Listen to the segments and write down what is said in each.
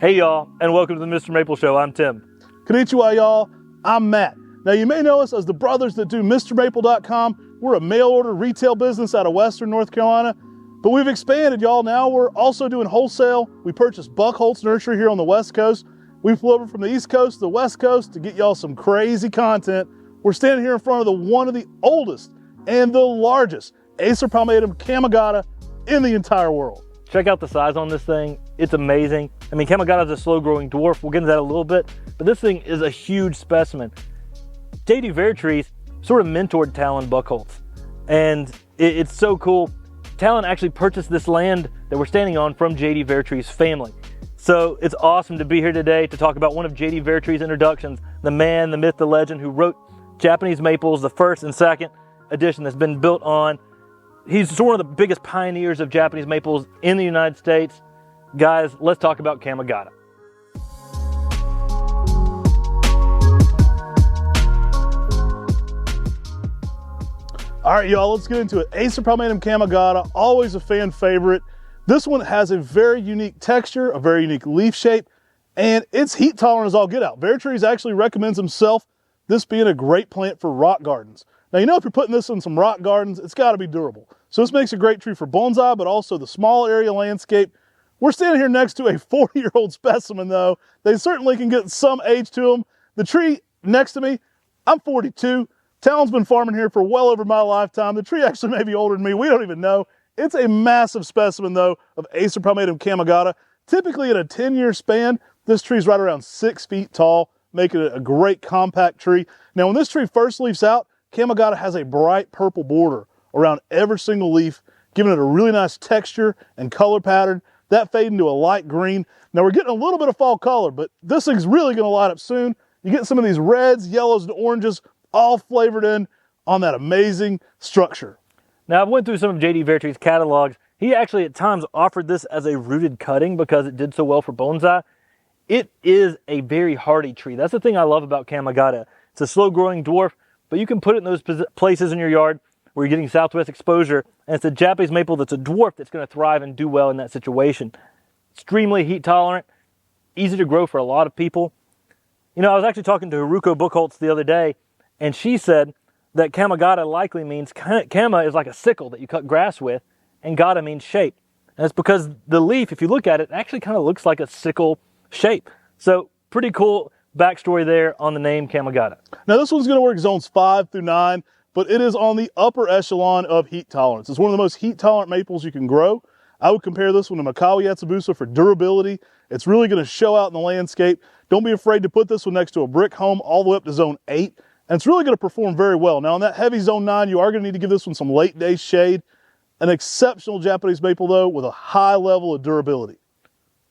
Hey y'all, and welcome to the Mr. Maple Show. I'm Tim. Konnichiwa, y'all. I'm Matt. Now, you may know us as the brothers that do MrMaple.com. We're a mail order retail business out of Western North Carolina, but we've expanded, y'all. Now we're also doing wholesale. We purchased Buchholz Nursery here on the West Coast. We flew over from the East Coast to the West Coast to get y'all some crazy content. We're standing here in front of one of the oldest and the largest Acer palmatum Kamagata in the entire world. Check out the size on this thing. It's amazing. I mean, Kamagata is a slow-growing dwarf. We'll get into that a little bit, but this thing is a huge specimen. JD Vertrees sort of mentored Talon Buchholz, and it's so cool. Talon actually purchased this land that we're standing on from JD Vertrees' family. So it's awesome to be here today to talk about one of JD Vertrees' introductions, the man, the myth, the legend who wrote Japanese maples, the first and second edition that's been built on. He's one of the biggest pioneers of Japanese maples in the United States. Guys, let's talk about Kamagata. All right, y'all, let's get into it. Acer palmatum Kamagata, always a fan favorite. This one has a very unique texture, a very unique leaf shape, and it's heat tolerant as all get out. Vertrees actually recommends himself this being a great plant for rock gardens. Now, you know, if you're putting this in some rock gardens, it's got to be durable. So this makes a great tree for bonsai, but also the small area landscape. We're standing here next to a 40-year-old specimen, though. They certainly can get some age to them. The tree next to me, I'm 42. Talon's been farming here for well over my lifetime. The tree actually may be older than me. We don't even know. It's a massive specimen, though, of Acer palmatum Kamagata. Typically, in a 10-year span, this tree is right around 6 feet tall, making it a great compact tree. Now, when this tree first leaves out, Kamagata has a bright purple border around every single leaf, giving it a really nice texture and color pattern. That fade into a light green. Now, we're getting a little bit of fall color, but this thing's really going to light up soon. You get some of these reds, yellows, and oranges all flavored in on that amazing structure. Now, I've went through some of JD Vertrees' catalogs. He actually at times offered this as a rooted cutting because it did so well for bonsai. It is a very hardy tree. That's the thing I love about Kamagata. It's a slow-growing dwarf, but you can put it in those places in your yard where you're getting southwest exposure, and it's a Japanese maple that's a dwarf that's going to thrive and do well in that situation. Extremely heat tolerant, easy to grow for a lot of people. You know, I was actually talking to Haruko Buchholz the other day, and she said that Kamagata likely means kama is like a sickle that you cut grass with, and gata means shape. And it's because the leaf, if you look at it, actually kind of looks like a sickle shape. So pretty cool backstory there on the name Kamagata. Now, this one's going to work zones 5 through 9, but it is on the upper echelon of heat tolerance. It's one of the most heat tolerant maples you can grow. I would compare this one to Makawi Yatsubusa for durability. It's really going to show out in the landscape. Don't be afraid to put this one next to a brick home all the way up to zone 8. And it's really going to perform very well. Now, in that heavy zone 9, you are going to need to give this one some late day shade. An exceptional Japanese maple, though, with a high level of durability.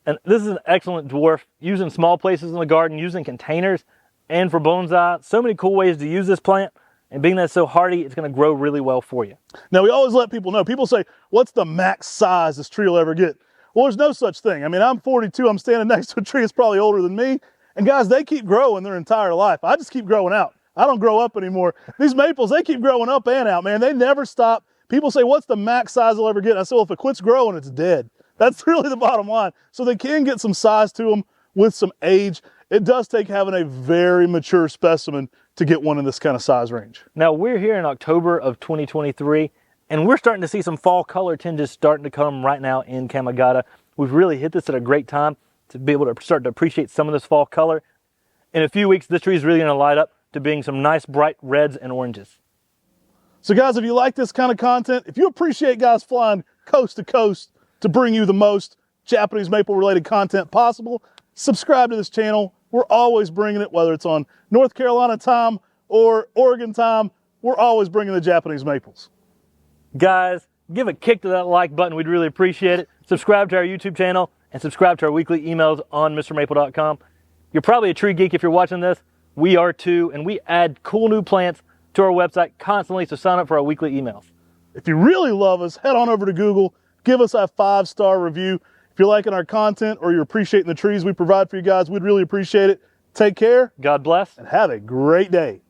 And this is an excellent dwarf, used in small places in the garden, used in containers, and for bonsai. So many cool ways to use this plant. And being that it's so hardy, it's going to grow really well for you. Now, we always let people know. People say, what's the max size this tree will ever get? Well, there's no such thing. I mean, I'm 42. I'm standing next to a tree that's probably older than me. And guys, they keep growing their entire life. I just keep growing out. I don't grow up anymore. These maples, they keep growing up and out, man. They never stop. People say, what's the max size they'll ever get? I say, well, if it quits growing, it's dead. That's really the bottom line. So they can get some size to them with some age. It does take having a very mature specimen to get one in this kind of size range. Now, we're here in October of 2023, and we're starting to see some fall color tinges starting to come right now in Kamagata. We've really hit this at a great time to be able to start to appreciate some of this fall color. In a few weeks, this tree is really going to light up to being some nice bright reds and oranges. So guys, if you like this kind of content, if you appreciate guys flying coast to coast to bring you the most Japanese maple related content possible, subscribe to this channel. We're always bringing it, whether it's on North Carolina time or Oregon time, we're always bringing the Japanese maples. Guys, give a kick to that like button. We'd really appreciate it. Subscribe to our YouTube channel and subscribe to our weekly emails on MrMaple.com. You're probably a tree geek if you're watching this. We are too, and we add cool new plants to our website constantly, so sign up for our weekly emails. If you really love us, head on over to Google, give us a 5-star review. If you're liking our content or you're appreciating the trees we provide for you guys, we'd really appreciate it. Take care. God bless. And have a great day.